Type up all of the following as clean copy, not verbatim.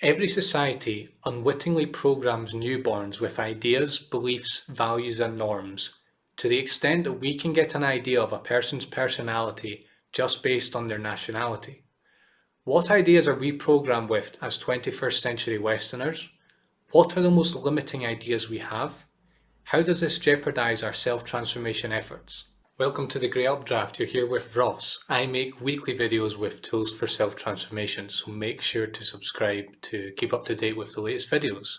Every society unwittingly programs newborns with ideas, beliefs, values, and norms, to the extent that we can get an idea of a person's personality just based on their nationality. What ideas are we programmed with as 21st century Westerners? What are the most limiting ideas we have? How does this jeopardise our self-transformation efforts? Welcome to the Grey Updraft. You're here with Ross. I make weekly videos with tools for self-transformation, so make sure to subscribe to keep up to date with the latest videos.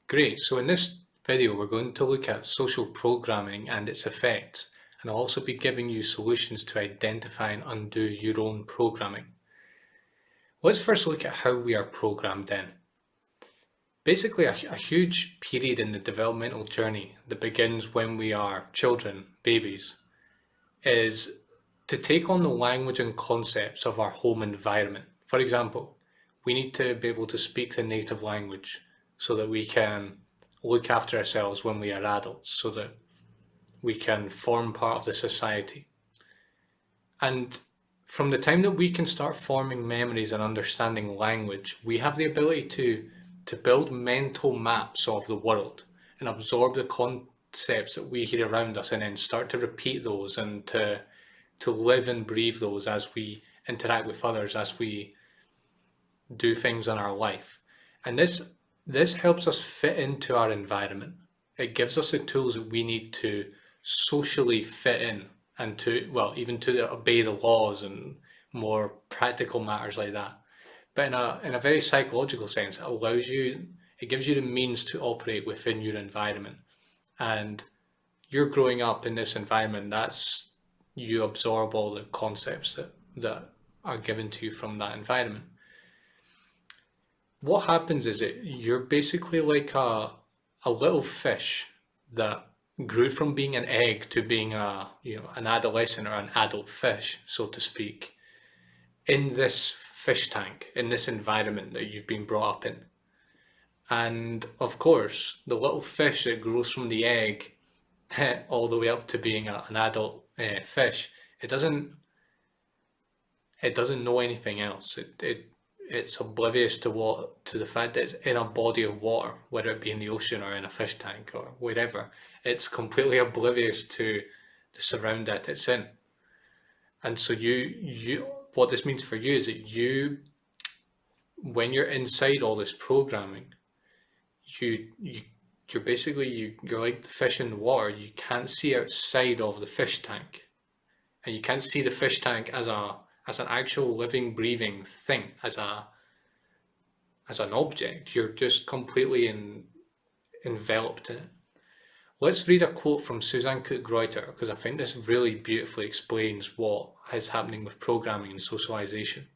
Great, so in this video we're going to look at social programming and its effects, and I'll also be giving you solutions to identify and undo your own programming. Let's first look at how we are programmed in. Basically, a huge period in the developmental journey that begins when we are children, babies, is to take on the language and concepts of our home environment. For example, we need to be able to speak the native language so that we can look after ourselves when we are adults, so that we can form part of the society. And from the time that we can start forming memories and understanding language, we have the ability to build mental maps of the world and absorb the concepts that we hear around us, and then start to repeat those and to live and breathe those as we interact with others, as we do things in our life. And this helps us fit into our environment. It gives us the tools that we need to socially fit in and to, well, even to obey the laws and more practical matters like that. But in a very psychological sense, it gives you the means to operate within your environment. And you're growing up in this environment, you absorb all the concepts that are given to you from that environment. What happens is you're basically like a little fish that grew from being an egg to being an adolescent or an adult fish, so to speak, in this fish tank, in this environment that you've been brought up in. And of course, the little fish that grows from the egg all the way up to being an adult fish, it doesn't know anything else. It's oblivious to the fact that it's in a body of water, whether it be in the ocean or in a fish tank or wherever. It's completely oblivious to the surround that it's in. And so what this means for you is that when you're inside all this programming, you're like the fish in the water. You can't see outside of the fish tank, and you can't see the fish tank as an actual living, breathing thing, as an object. You're just completely enveloped in it. Let's read a quote from Susan Cook-Greuter, because I think this really beautifully explains what is happening with programming and socialization.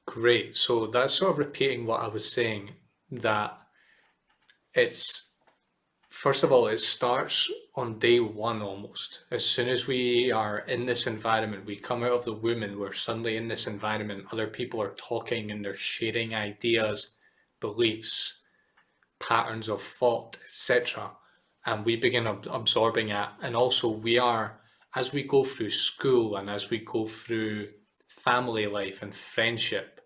Great, so that's sort of repeating what I was saying, that first of all, it starts on day one almost. As soon as we are in this environment, we come out of the womb and we're suddenly in this environment. Other people are talking and they're sharing ideas, beliefs, patterns of thought, etc. And we begin absorbing it. And also as we go through school and as we go through family life and friendship,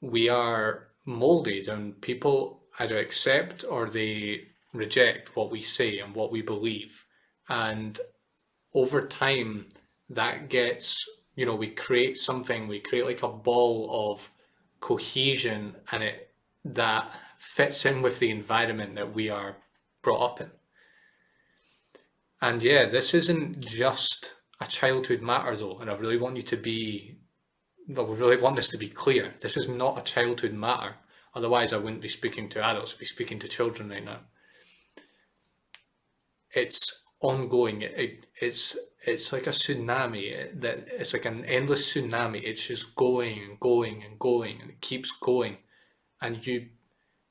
we are molded, and people either accept or they reject what we say and what we believe. And over time, that gets, we create like a ball of cohesion, and that fits in with the environment that we are brought up in. And yeah, this isn't just a childhood matter though, and I really want this to be clear. This is not a childhood matter. Otherwise, I wouldn't be speaking to adults, I'd be speaking to children right now. It's ongoing. It's like a tsunami. It's like an endless tsunami. It's just going and going and going, and it keeps going. And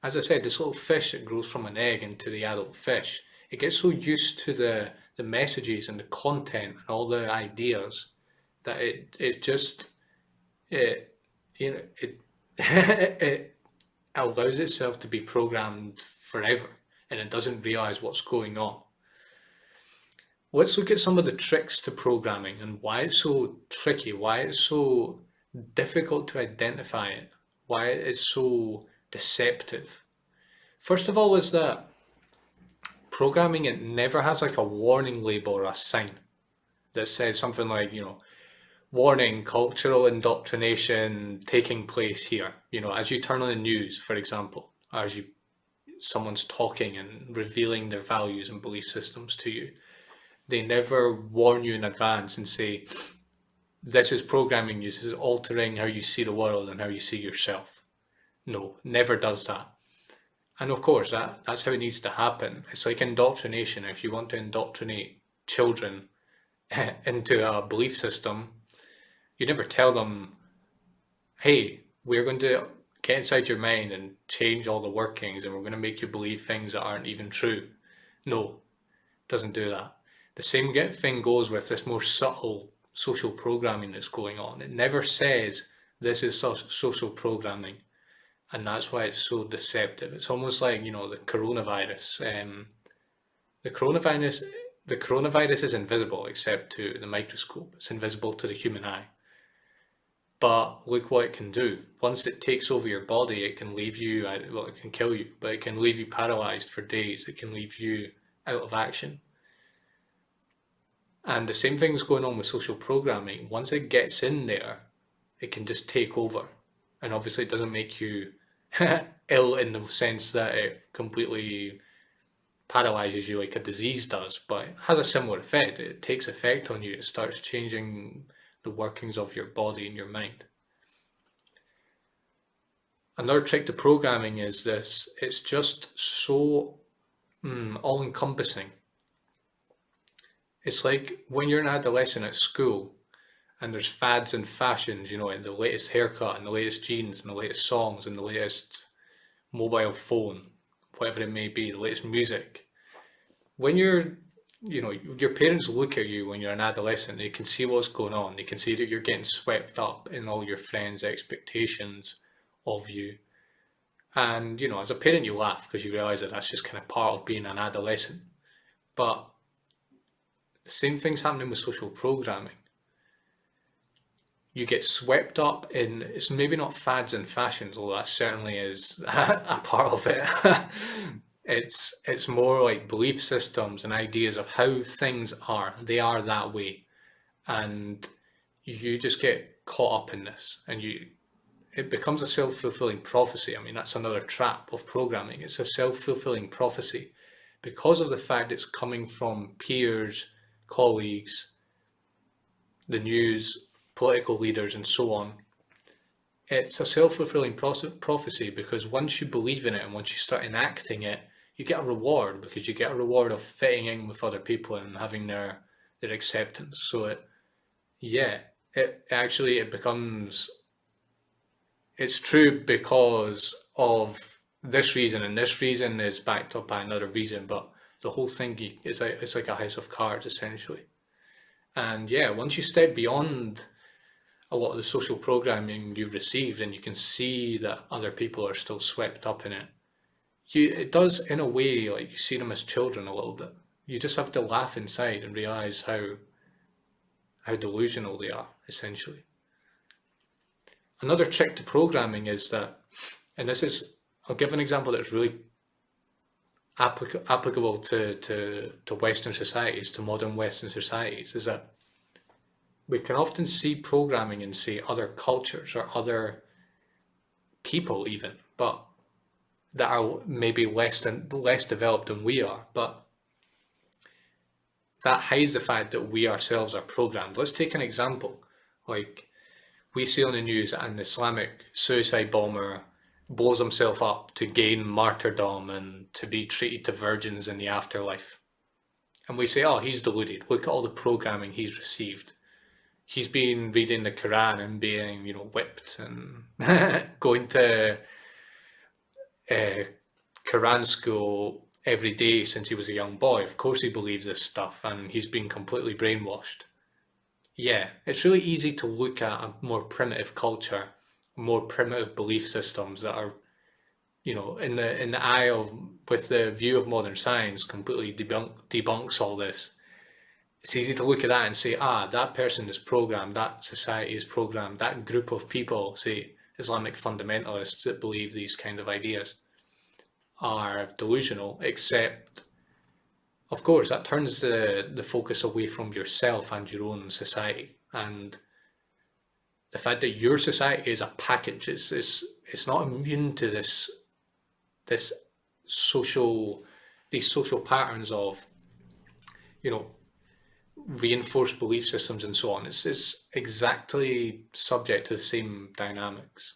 as I said, this little fish that grows from an egg into the adult fish, it gets so used to the messages and the content and all the ideas that it it, it, it allows itself to be programmed forever and it doesn't realize what's going on. Let's look at some of the tricks to programming and why it's so tricky, why it's so difficult to identify it, why it is so deceptive. First of all, is that programming, it never has like a warning label or a sign that says something like, warning, cultural indoctrination taking place here. As you turn on the news, for example, or as someone's talking and revealing their values and belief systems to you, they never warn you in advance and say, this is programming you, this is altering how you see the world and how you see yourself. No, never does that. And of course, that's how it needs to happen. It's like indoctrination. If you want to indoctrinate children into a belief system, you never tell them, hey, we're going to get inside your mind and change all the workings and we're going to make you believe things that aren't even true. No, it doesn't do that. The same thing goes with this more subtle social programming that's going on. It never says this is social programming, and that's why it's so deceptive. It's almost like, the coronavirus. The coronavirus is invisible except to the microscope. It's invisible to the human eye. But look what it can do. Once it takes over your body, it can leave you, well, it can kill you, but it can leave you paralyzed for days. It can leave you out of action. And the same thing's going on with social programming. Once it gets in there, it can just take over. And obviously it doesn't make you ill in the sense that it completely paralyzes you like a disease does, but it has a similar effect. It takes effect on you. It starts changing the workings of your body and your mind. Another trick to programming is this. It's just so all-encompassing. It's like when you're an adolescent at school and there's fads and fashions, and the latest haircut and the latest jeans and the latest songs and the latest mobile phone, whatever it may be, the latest music. When your parents look at you when you're an adolescent, they can see what's going on. They can see that you're getting swept up in all your friends' expectations of you. And, as a parent, you laugh because you realize that that's just kind of part of being an adolescent. But the same thing's happening with social programming. You get swept up in, it's maybe not fads and fashions, although that certainly is a part of it. It's more like belief systems and ideas of how things are. They are that way. And you just get caught up in this and it becomes a self-fulfilling prophecy. I mean, that's another trap of programming. It's a self-fulfilling prophecy because of the fact it's coming from peers, colleagues, the news, political leaders, and so on. It's a self-fulfilling prophecy because once you believe in it and once you start enacting it, you get a reward because you get a reward of fitting in with other people and having their acceptance. So it becomes, it's true because of this reason, and this reason is backed up by another reason, but the whole thing is it's like a house of cards essentially. And once you step beyond a lot of the social programming you've received and you can see that other people are still swept up in it, it does, in a way, like you see them as children a little bit. You just have to laugh inside and realize how delusional they are, essentially. Another trick to programming is that, and I'll give an example that's really applicable to Western societies, to modern Western societies, is that we can often see programming in, say, other cultures or other people even, but that are maybe less developed than we are, but that hides the fact that we ourselves are programmed. Let's take an example. Like, we see on the news an Islamic suicide bomber blows himself up to gain martyrdom and to be treated to virgins in the afterlife. And we say, oh, he's deluded. Look at all the programming he's received. He's been reading the Quran and being, whipped and going to Quran school every day since he was a young boy. Of course he believes this stuff and he's been completely brainwashed. yeah, it's really easy to look at a more primitive culture, more primitive belief systems that are, in the eye of, with the view of modern science, completely debunks all this. It's easy to look at that and say, that person is programmed, that society is programmed, that group of people, say Islamic fundamentalists that believe these kind of ideas, are delusional, except, of course, that turns the focus away from yourself and your own society. And the fact that your society is a package, it's not immune to this social these social patterns of, you know, reinforced belief systems and so on. It's exactly subject to the same dynamics.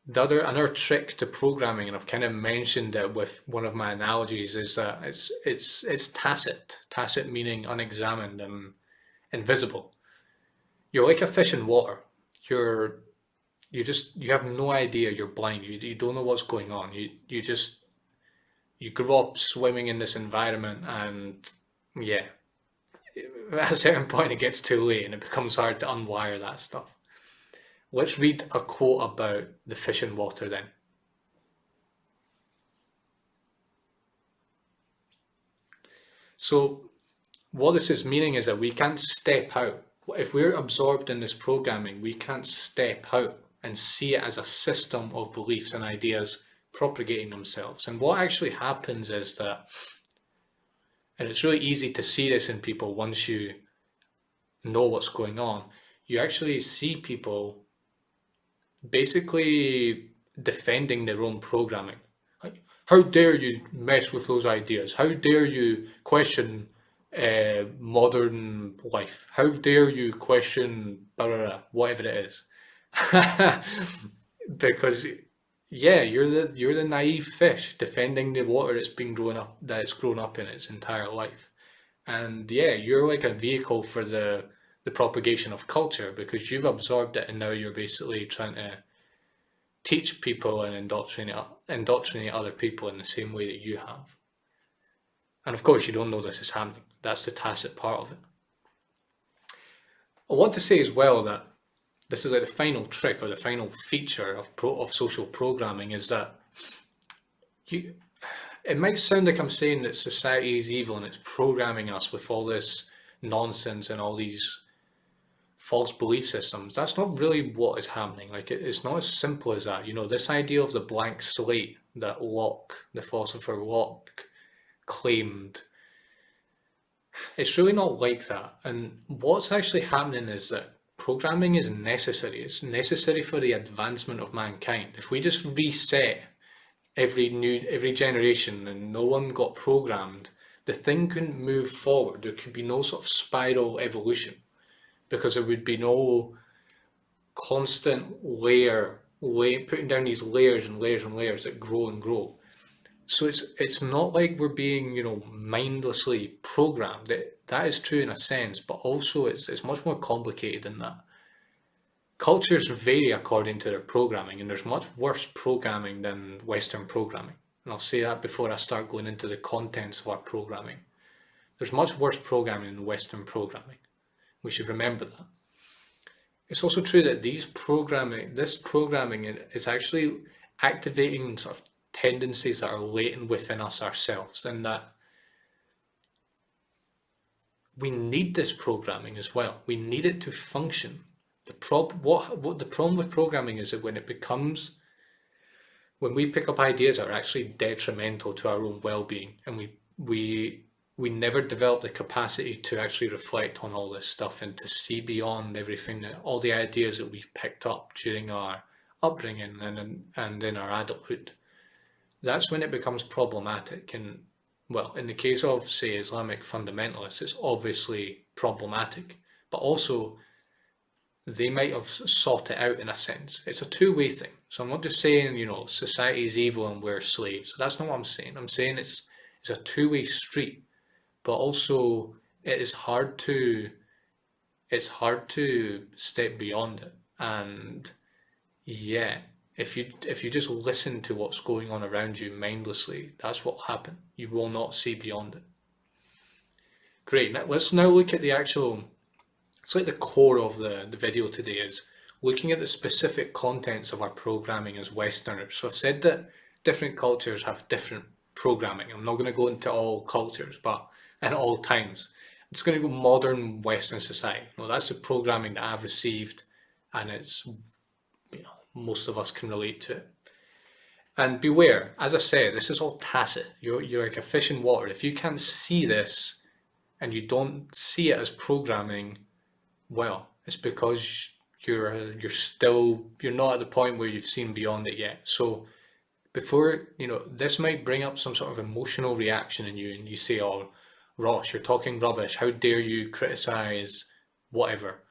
Another trick to programming, and I've kind of mentioned it with one of my analogies, is that it's tacit. Tacit meaning unexamined and invisible. You're like a fish in water. You're you have no idea. You're blind. You don't know what's going on. You grow up swimming in this environment, and yeah, at a certain point it gets too late and it becomes hard to unwire that stuff. Let's read a quote about the fish in water then. So what this is meaning is that we can't step out. If we're absorbed in this programming, we can't step out and see it as a system of beliefs and ideas propagating themselves. And what actually happens is that, and it's really easy to see this in people once you know what's going on, you actually see people basically defending their own programming. Like, how dare you mess with those ideas? How dare you question modern life? How dare you question blah, blah, blah, whatever it is? Because yeah, you're the naive fish defending the water it's grown up in its entire life. And yeah, you're like a vehicle for the propagation of culture because you've absorbed it and now you're basically trying to teach people and indoctrinate other people in the same way that you have. And of course, you don't know this is happening. That's the tacit part of it. I want to say as well that this is like the final trick or the final feature of social programming is that it might sound like I'm saying that society is evil and it's programming us with all this nonsense and all these false belief systems. That's not really what is happening. Like it's not as simple as that. This idea of the blank slate that the philosopher Locke, claimed, it's really not like that. And what's actually happening is that programming is necessary. It's necessary for the advancement of mankind. If we just reset every generation and no one got programmed, the thing couldn't move forward. There could be no sort of spiral evolution because there would be no constant putting down these layers and layers and layers that grow and grow. So it's not like we're being, mindlessly programmed. That is true in a sense, but also it's much more complicated than that. Cultures vary according to their programming, and there's much worse programming than Western programming. And I'll say that before I start going into the contents of our programming. There's much worse programming than Western programming. We should remember that. It's also true that this programming is actually activating sort of tendencies that are latent within us ourselves, and that we need this programming as well. We need it to function. The problem with programming is that when we pick up ideas that are actually detrimental to our own well-being, and we never develop the capacity to actually reflect on all this stuff and to see beyond everything, all the ideas that we've picked up during our upbringing and in our adulthood. That's when it becomes problematic. And well, in the case of, say, Islamic fundamentalists, it's obviously problematic, but also they might have sought it out in a sense. It's a two-way thing. So I'm not just saying, society is evil and we're slaves. That's not what I'm saying. I'm saying it's a two-way street, but also it's hard to step beyond it. And yeah, if you just listen to what's going on around you mindlessly, that's what will happen. You will not see beyond it. Great. Let's now look at the actual it's like the core of the video today is looking at the specific contents of our programming as Westerners. So I've said that different cultures have different programming. I'm not going to go into all cultures, but at all times. I'm just going to go modern Western society. Well, that's the programming that I've received, and it's, most of us can relate to it. And beware, as I said, this is all tacit. You're like a fish in water. If you can't see this and you don't see it as programming, well, it's because you're not at the point where you've seen beyond it yet. So before, this might bring up some sort of emotional reaction in you, and you say, "Oh, Ross, you're talking rubbish. How dare you criticize whatever?"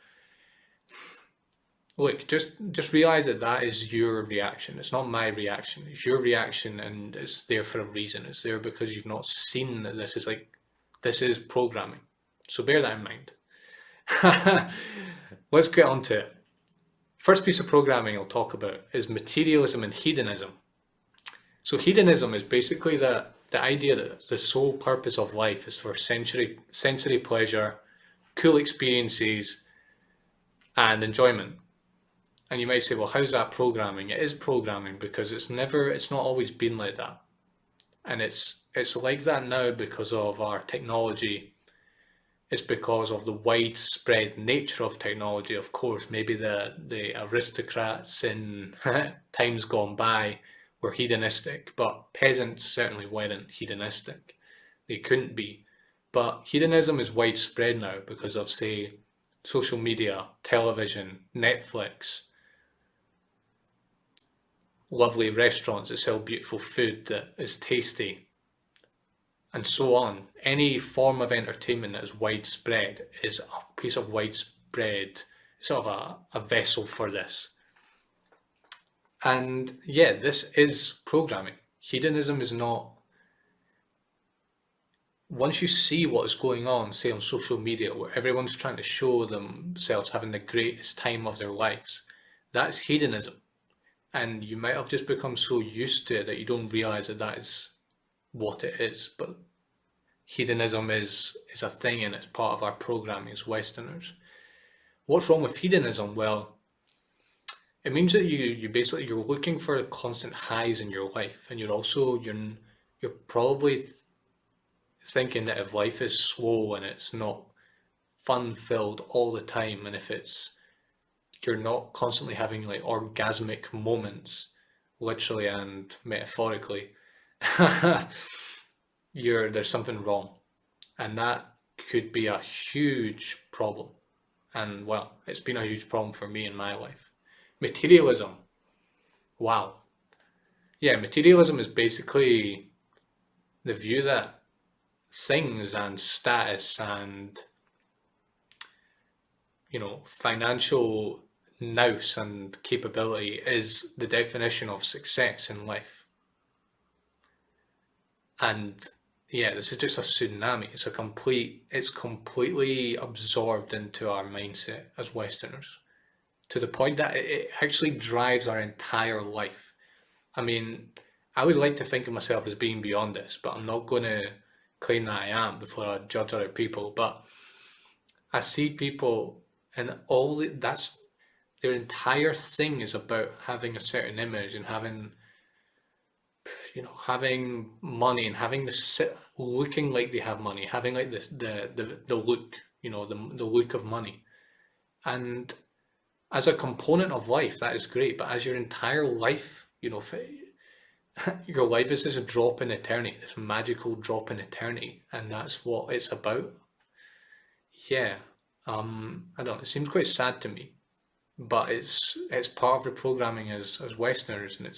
Look, just realize that that is your reaction. It's not my reaction. It's your reaction, and it's there for a reason. It's there because you've not seen that this is programming. So bear that in mind. Let's get on to it. First piece of programming I'll talk about is materialism and hedonism. So hedonism is basically the idea that the sole purpose of life is for sensory pleasure, cool experiences, and enjoyment. And you might say, well, how's that programming? It is programming because it's not always been like that. And it's like that now because of our technology. It's because of the widespread nature of technology. Of course, maybe the aristocrats in times gone by were hedonistic, but peasants certainly weren't hedonistic. They couldn't be. But hedonism is widespread now because of, say, social media, television, Netflix, lovely restaurants that sell beautiful food that is tasty, and so on. Any form of entertainment that is widespread is a piece of widespread, sort of a vessel for this. And yeah, this is programming. Hedonism is not. Once you see what is going on, say on social media, where everyone's trying to show themselves having the greatest time of their lives, that's hedonism. And you might have just become so used to it that you don't realize that that is what it is. But hedonism is a thing, and it's part of our programming as Westerners. What's wrong with hedonism? Well, it means that you're looking for constant highs in your life, and you're probably thinking that if life is slow and it's not fun filled all the time, and if you're not constantly having like orgasmic moments, literally and metaphorically, there's something wrong. And that could be a huge problem. And well, it's been a huge problem for me in my life. Materialism. Wow. Yeah, materialism is basically the view that things and status and financial nous and capability is the definition of success in life. And yeah, this is just a tsunami. It's completely absorbed into our mindset as Westerners, to the point that it actually drives our entire life. I mean, I would like to think of myself as being beyond this, but I'm not going to claim that I am before I judge other people. But I see people, and that's their entire thing is about having a certain image and having money and looking like they have money, having like this the look, the look of money. And as a component of life, that is great. But as your entire life, your life is just a drop in eternity, this magical drop in eternity, and that's what it's about. Yeah, I don't know. It seems quite sad to me, but it's part of the programming as Westerners, and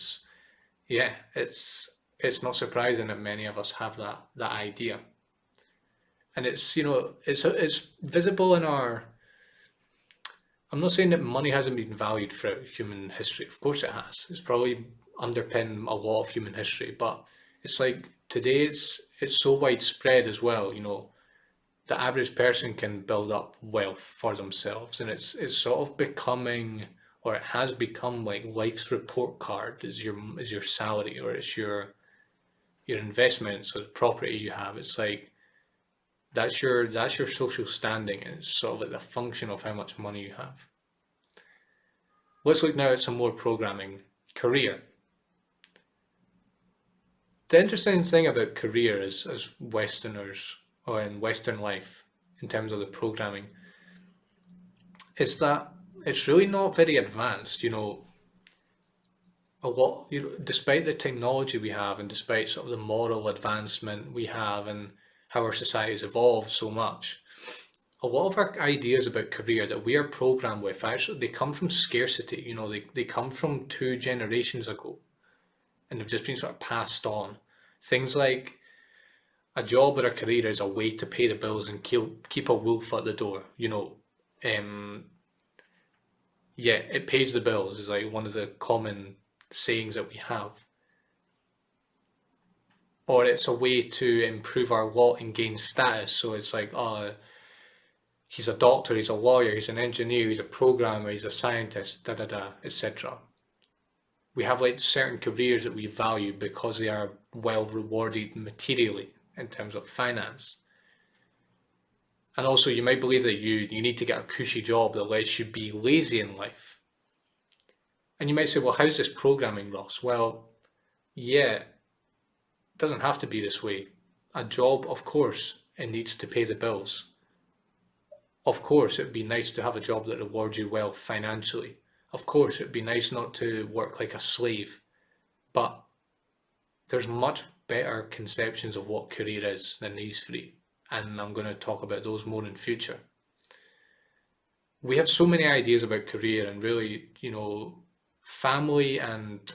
it's not surprising that many of us have that idea, and it's visible in our. I'm not saying that money hasn't been valued throughout human history. Of course it has. It's probably underpinned a lot of human history, but it's like today it's so widespread as well. The average person can build up wealth for themselves, and it's sort of becoming, or it has become, like life's report card is your salary, or it's your investments or the property you have. It's like That's your social standing. It's sort of like the function of how much money you have. Let's look now at some more programming. Career. The interesting thing about career is, as Westerners or in Western life, in terms of the programming, is that it's really not very advanced. A lot, despite the technology we have and despite sort of the moral advancement we have and how our society has evolved so much, a lot of our ideas about career that we are programmed with actually they come from scarcity. They come from 2 generations ago and they've just been sort of passed on. Things like a job or a career is a way to pay the bills and keep a wolf at the door. Um, yeah, it pays the bills is like one of the common sayings that we have. Or it's a way to improve our lot and gain status. So it's like, oh, he's a doctor, he's a lawyer, he's an engineer, he's a programmer, he's a scientist, da da da, etc. We have like certain careers that we value because they are well rewarded materially in terms of finance. And also, you might believe that you need to get a cushy job that lets you be lazy in life. And you might say, well, how's this programming, Ross? Well, yeah, it doesn't have to be this way. A job, of course, it needs to pay the bills. Of course, it'd be nice to have a job that rewards you well financially. Of course, it'd be nice not to work like a slave. But there's much better conceptions of what career is than these three. And I'm going to talk about those more in future. We have so many ideas about career and really, family and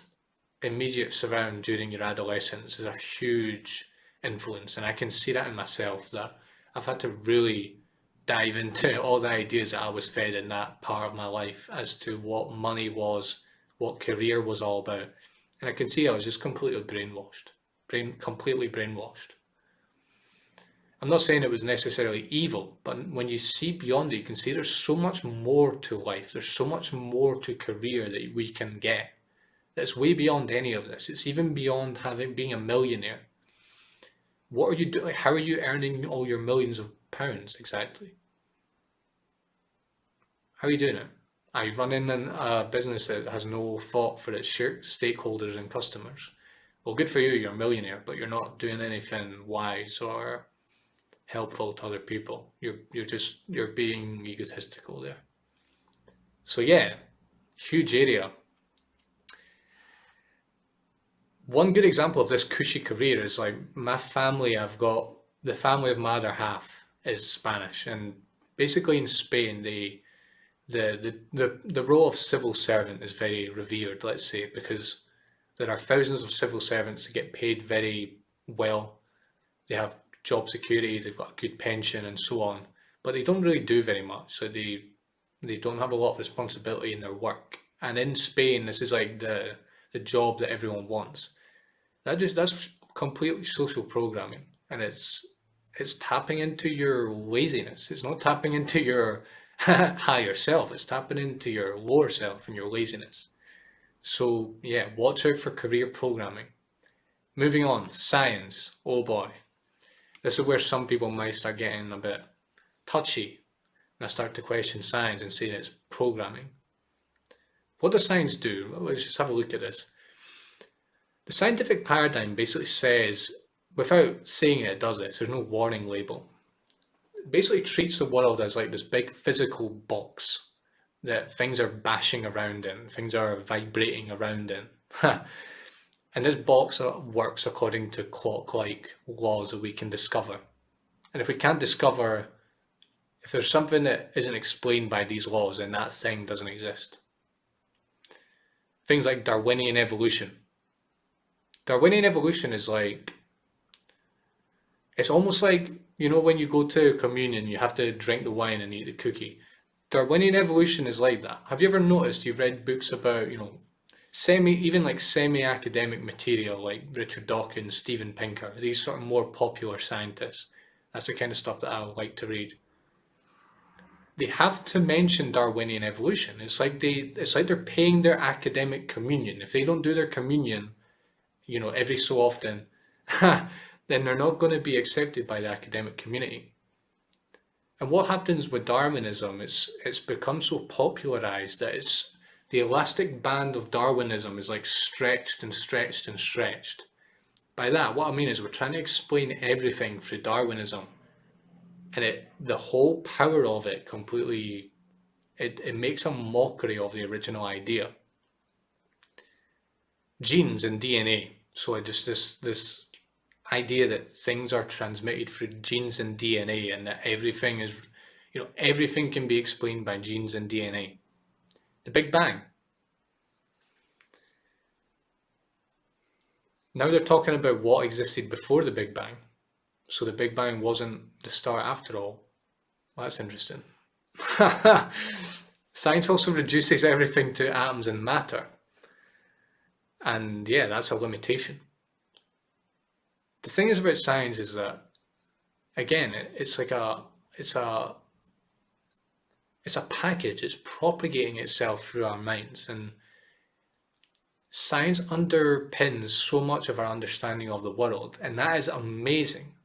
immediate surround during your adolescence is a huge influence. And I can see that in myself that I've had to really dive into all the ideas that I was fed in that part of my life as to what money was, what career was all about. And I can see I was just completely completely brainwashed. I'm not saying it was necessarily evil, but when you see beyond it, you can see there's so much more to life. There's so much more to career that we can get. That's way beyond any of this. It's even beyond being a millionaire. What are you doing? How are you earning all your millions of pounds exactly? How are you doing it? Are you running a business that has no thought for its stakeholders and customers? Well, good for you, you're a millionaire, but you're not doing anything wise or helpful to other people. You're being egotistical there. So yeah, huge area. One good example of this cushy career is like my family. I've got the family of my other half is Spanish, and basically in Spain, the role of civil servant is very revered. Let's say because there are thousands of civil servants that get paid very well. They have job security, they've got a good pension, and so on. But they don't really do very much. So they don't have a lot of responsibility in their work. And in Spain, this is like the job that everyone wants. That's completely social programming, and it's tapping into your laziness. It's not tapping into your higher self. It's tapping into your lower self and your laziness. So yeah, watch out for career programming. Moving on, science. Oh boy, this is where some people might start getting a bit touchy and I start to question science and say it's programming. What does science do? Well, let's just have a look at this. The scientific paradigm basically says, without saying it does this, there's no warning label. It basically treats the world as like this big physical box that things are bashing around in, things are vibrating around in. And this box works according to clock-like laws that we can discover. And if we can't discover, if there's something that isn't explained by these laws, then that thing doesn't exist. Things like Darwinian evolution. Darwinian evolution is like, it's almost like, when you go to communion, you have to drink the wine and eat the cookie. Darwinian evolution is like that. Have you ever noticed you've read books about, semi-academic material like Richard Dawkins, Steven Pinker, these sort of more popular scientists? That's the kind of stuff that I like to read. They have to mention Darwinian evolution. It's like they're paying their academic communion. If they don't do their communion, every so often, then they're not going to be accepted by the academic community. And what happens with Darwinism is it's become so popularized that it's the elastic band of Darwinism is like stretched and stretched and stretched. By that, what I mean is we're trying to explain everything through Darwinism, and the whole power of it completely it makes a mockery of the original idea. Genes and DNA. So just this idea that things are transmitted through genes and DNA, and that everything is, everything can be explained by genes and DNA. The Big Bang. Now they're talking about what existed before the Big Bang. So the Big Bang wasn't the start after all. Well, that's interesting. Science also reduces everything to atoms and matter. And yeah, that's a limitation. The thing is about science is that, again, it's a package. It's propagating itself through our minds, and science underpins so much of our understanding of the world, and that is amazing.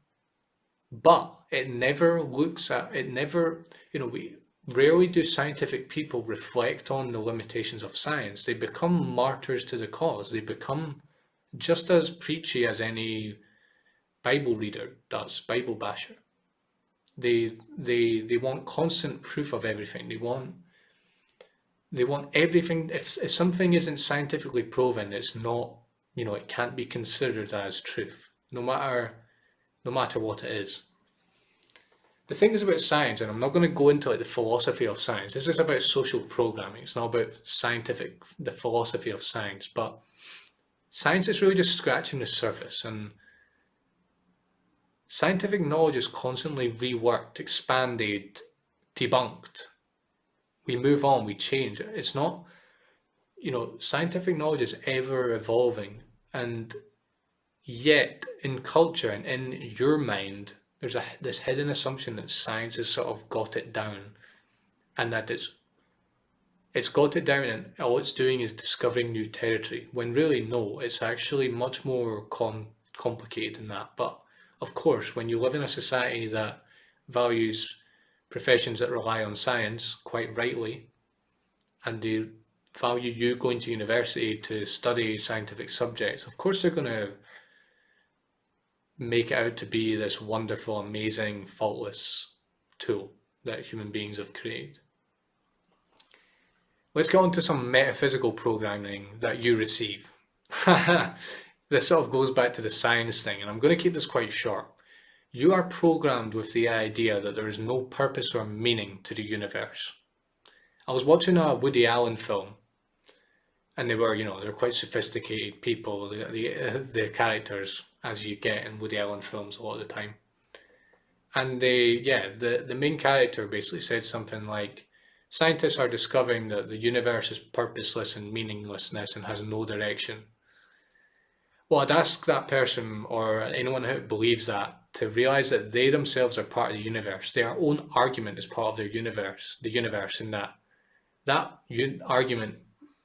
But it never looks at it. Never, we rarely do scientific people reflect on the limitations of science. They become martyrs to the cause. They become just as preachy as any Bible reader does, Bible basher. They want constant proof of everything. They want everything. If something isn't scientifically proven, it's not, it can't be considered as truth, no matter what it is. The thing is about science, and I'm not going to go into like the philosophy of science. This is about social programming. It's not about the philosophy of science, but science is really just scratching the surface, and scientific knowledge is constantly reworked, expanded, debunked. We move on, we change. It's not, scientific knowledge is ever evolving, and yet in culture and in your mind, there's this hidden assumption that science has sort of got it down, and that it's got it down, and all it's doing is discovering new territory, when really no, it's actually much more complicated than that. But of course, when you live in a society that values professions that rely on science, quite rightly, and they value you going to university to study scientific subjects, of course they're going to make it out to be this wonderful, amazing, faultless tool that human beings have created. Let's get on to some metaphysical programming that you receive. This sort of goes back to the science thing, and I'm going to keep this quite short. You are programmed with the idea that there is no purpose or meaning to the universe. I was watching a Woody Allen film, and they were quite sophisticated people, the characters, as you get in Woody Allen films a lot of the time. And the main character basically said something like, scientists are discovering that the universe is purposeless and meaninglessness and has no direction. Well, I'd ask that person, or anyone who believes that, to realize that they themselves are part of the universe. Their own argument is part of their universe, and that argument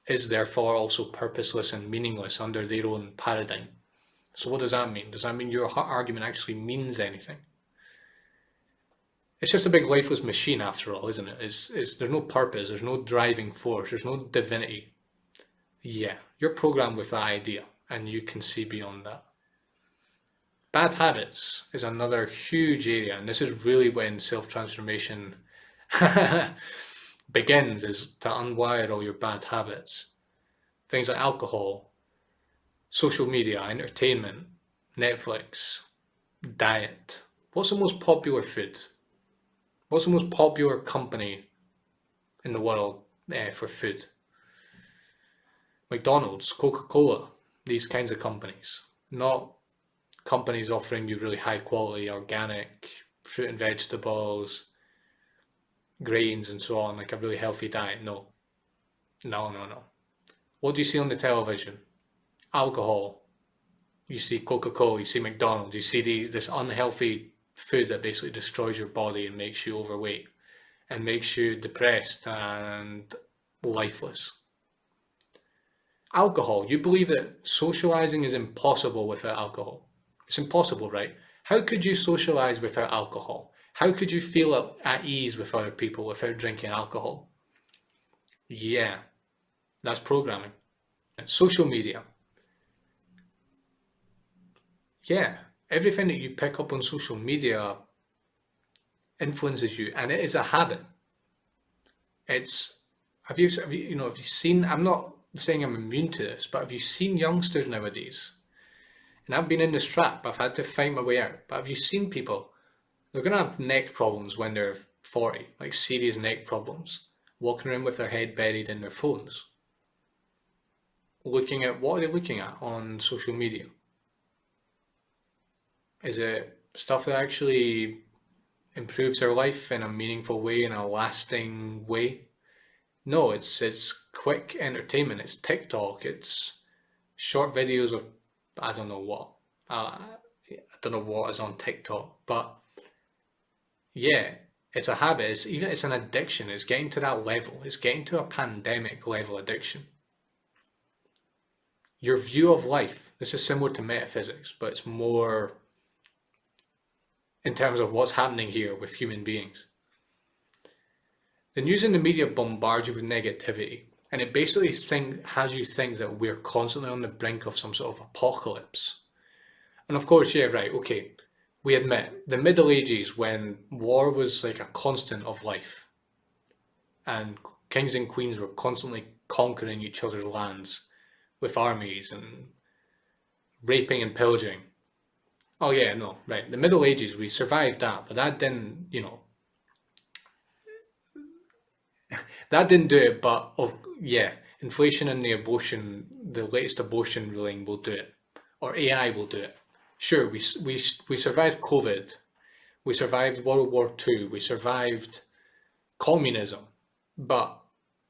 is therefore also purposeless and meaningless under their own paradigm. So what does that mean? Does that mean your argument actually means anything? It's just a big lifeless machine after all, isn't it? There's no purpose, there's no driving force, there's no divinity. Yeah, you're programmed with that idea, and you can see beyond that. Bad habits is another huge area, and this is really when self-transformation begins, is to unwire all your bad habits. Things like alcohol, social media, entertainment, Netflix, diet. What's the most popular food? What's the most popular company in the world for food? McDonald's, Coca-Cola, these kinds of companies. Not companies offering you really high quality organic fruit and vegetables, grains and so on, like a really healthy diet. No. What do you see on the television? Alcohol. You see Coca-Cola, you see McDonald's, you see this unhealthy food that basically destroys your body and makes you overweight and makes you depressed and lifeless. Alcohol. You believe that socializing is impossible without alcohol. It's impossible, right? How could you socialize without alcohol? How could you feel at ease with other people without drinking alcohol? Yeah, that's programming. Social media. Yeah, everything that you pick up on social media influences you, and it is a habit. It's have you seen? I'm not saying I'm immune to this, but have you seen youngsters nowadays? And I've been in this trap. I've had to find my way out. But have you seen people? They're gonna have neck problems when they're 40, like serious neck problems, walking around with their head buried in their phones, looking at what are they looking at on social media? Is it stuff that actually improves their life in a meaningful way, in a lasting way? No, it's quick entertainment. It's TikTok. It's short videos of I don't know what. I don't know what is on TikTok, but yeah, it's a habit. It's an addiction. It's getting to that level. It's getting to a pandemic level addiction. Your view of life. This is similar to metaphysics, but it's more in terms of what's happening here with human beings. The news and the media bombard you with negativity, and it basically has you think that we're constantly on the brink of some sort of apocalypse. And of course, yeah, right, okay, we admit the Middle Ages when war was like a constant of life, and kings and queens were constantly conquering each other's lands with armies and raping and pillaging. Oh yeah, no, right. The Middle Ages, we survived that, but that didn't do it. But yeah, inflation and the latest abortion ruling will do it, or AI will do it. Sure, we survived COVID, we survived World War II, we survived communism, but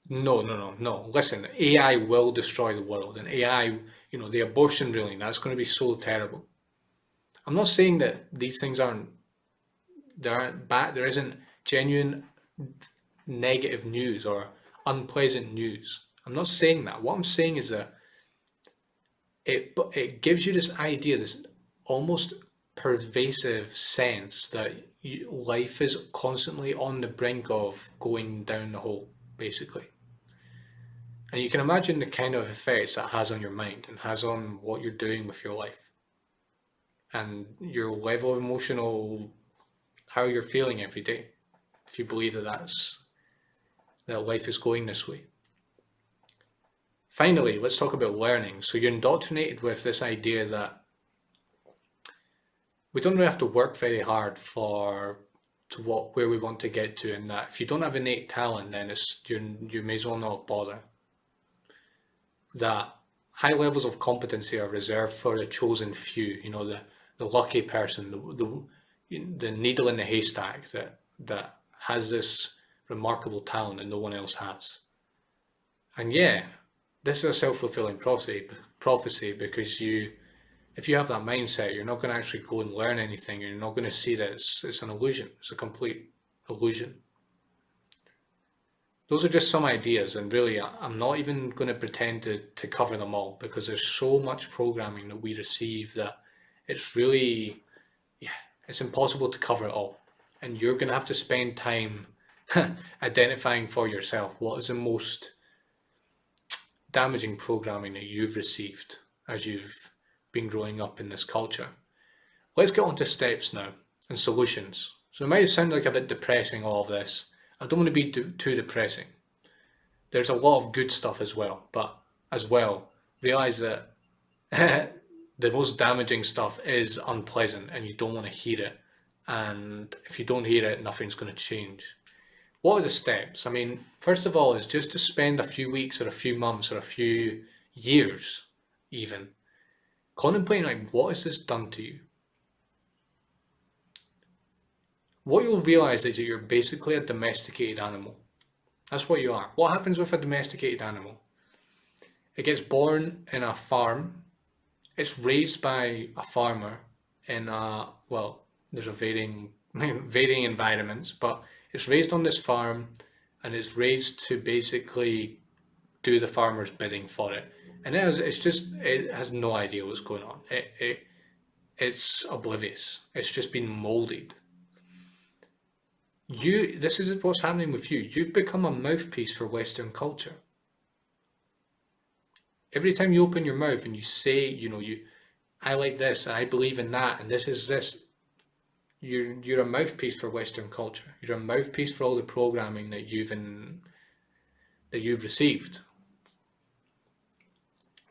no. Listen, AI will destroy the world, and AI, the abortion ruling, that's going to be so terrible. I'm not saying that these things aren't bad. There isn't genuine negative news or unpleasant news. I'm not saying that. What I'm saying is that it gives you this idea, this almost pervasive sense that life is constantly on the brink of going down the hole, basically. And you can imagine the kind of effects that has on your mind and has on what you're doing with your life and your level of emotional, how you're feeling every day. If you believe that life is going this way. Finally, let's talk about learning. So you're indoctrinated with this idea that we don't really have to work very hard where we want to get to, and that if you don't have innate talent, then you may as well not bother. That high levels of competency are reserved for a chosen few. The lucky person, the needle in the haystack that has this remarkable talent that no one else has. And yeah, this is a self-fulfilling prophecy because if you have that mindset, you're not going to actually go and learn anything. You're not going to see that it's an illusion. It's a complete illusion. Those are just some ideas, and really, I'm not even going to pretend to cover them all because there's so much programming that we receive that it's really, yeah, it's impossible to cover it all. And you're going to have to spend time identifying for yourself what is the most damaging programming that you've received as you've been growing up in this culture. Let's get on to steps now and solutions. So it might sound like a bit depressing, all of this. I don't want to be too depressing. There's a lot of good stuff as well, but as well, realize that the most damaging stuff is unpleasant and you don't want to hear it. And if you don't hear it, nothing's going to change. What are the steps? I mean, first of all, is just to spend a few weeks or a few months or a few years even contemplating, like, what has this done to you? What you'll realize is that you're basically a domesticated animal. That's what you are. What happens with a domesticated animal? It gets born in a farm. It's raised by a farmer in there's a varying environments, but it's raised on this farm and it's raised to basically do the farmer's bidding for it. And it has no idea what's going on. It's oblivious. It's just been molded. This is what's happening with you. You've become a mouthpiece for Western culture. Every time you open your mouth and you say, I like this and I believe in that and this is this, you're a mouthpiece for Western culture. You're a mouthpiece for all the programming that you've received.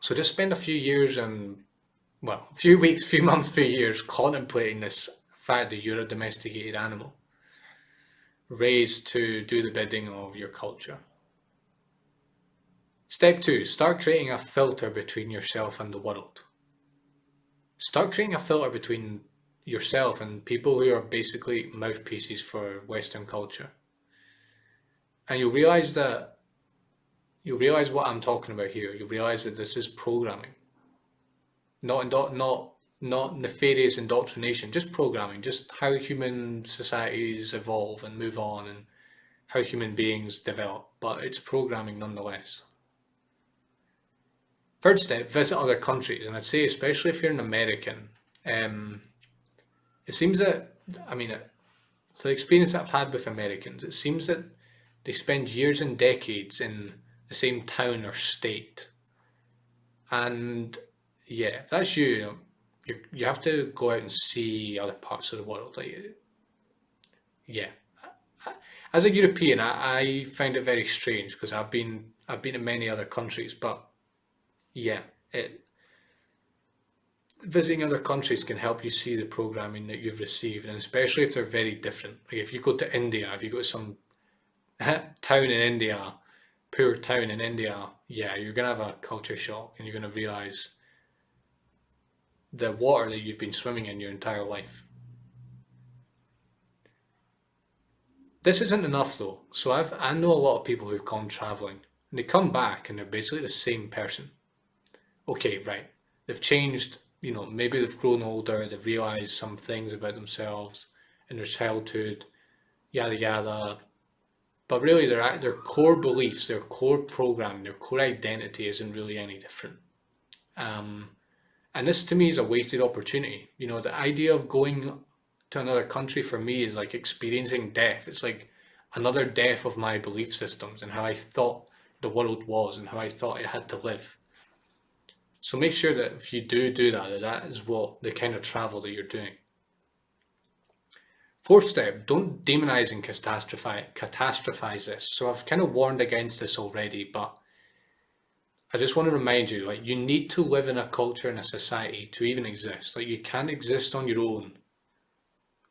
So just spend a few years and, well, a few weeks, few months, few years contemplating this fact that you're a domesticated animal, raised to do the bidding of your culture. Step 2, start creating a filter between yourself and the world. Start creating a filter between yourself and people who are basically mouthpieces for Western culture. And you'll realize what I'm talking about here. You'll realize that this is programming. Not nefarious indoctrination, just programming, just how human societies evolve and move on and how human beings develop, but it's programming nonetheless. Third step, visit other countries, and I'd say especially if you're an American, it seems that, the experience that I've had with Americans, it seems that they spend years and decades in the same town or state, and yeah, if that's you, you have to go out and see other parts of the world. Like, yeah, as a European, I find it very strange because I've been to many other countries, but yeah, visiting other countries can help you see the programming that you've received, and especially if they're very different. Like if you go to India, if you go to some town in India, poor town in India, yeah, you're gonna have a culture shock, and you're gonna realize the water that you've been swimming in your entire life. This isn't enough though. So I know a lot of people who've gone traveling, and they come back and they're basically the same person. Okay, right. They've changed, maybe they've grown older, they've realized some things about themselves in their childhood, yada yada. But really, their core beliefs, their core programming, their core identity isn't really any different. And this to me is a wasted opportunity. The idea of going to another country for me is like experiencing death. It's like another death of my belief systems and how I thought the world was and how I thought I had to live. So make sure that if you do that, that is what the kind of travel that you're doing. Fourth step, don't demonize and catastrophize this. So I've kind of warned against this already, but I just want to remind you, like, you need to live in a culture and a society to even exist. Like, you can't exist on your own.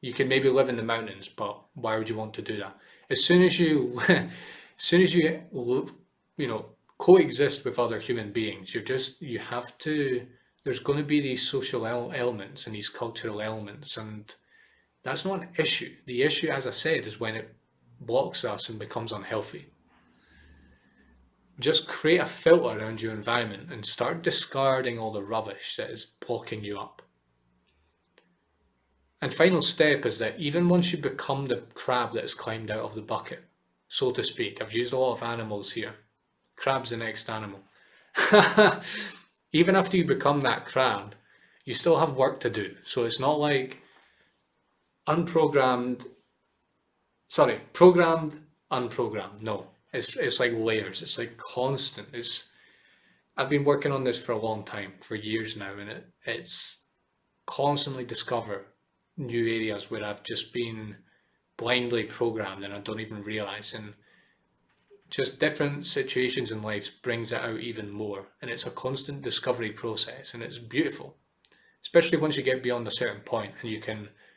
You can maybe live in the mountains, but why would you want to do that? As soon as you, as soon as you coexist with other human beings, you have to, there's going to be these social elements and these cultural elements, and that's not an issue. The issue, as I said, is when it blocks us and becomes unhealthy. Just create a filter around your environment and start discarding all the rubbish that is blocking you up. And final step is that even once you become the crab that has climbed out of the bucket, so to speak, I've used a lot of animals here. Crab's the next animal. Even after you become that crab, you still have work to do. So it's not like programmed, unprogrammed. No, it's like layers. It's like constant. I've been working on this for a long time, for years now, and it's constantly discover new areas where I've just been blindly programmed and I don't even realize. And just different situations in life brings it out even more. And it's a constant discovery process, and it's beautiful, especially once you get beyond a certain point and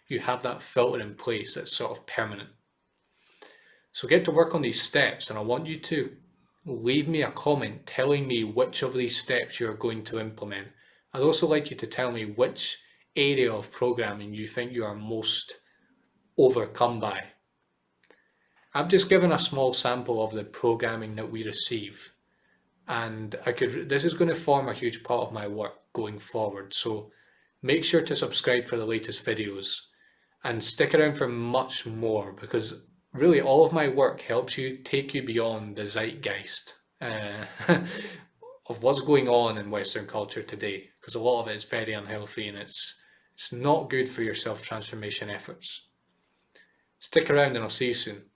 you have that filter in place that's sort of permanent. So get to work on these steps, and I want you to leave me a comment telling me which of these steps you're going to implement. I'd also like you to tell me which area of programming you think you are most overcome by. I've just given a small sample of the programming that we receive, and this is going to form a huge part of my work going forward. So make sure to subscribe for the latest videos and stick around for much more, because really all of my work helps you take you beyond the zeitgeist of what's going on in Western culture today, because a lot of it is very unhealthy and it's not good for your self-transformation efforts. Stick around and I'll see you soon.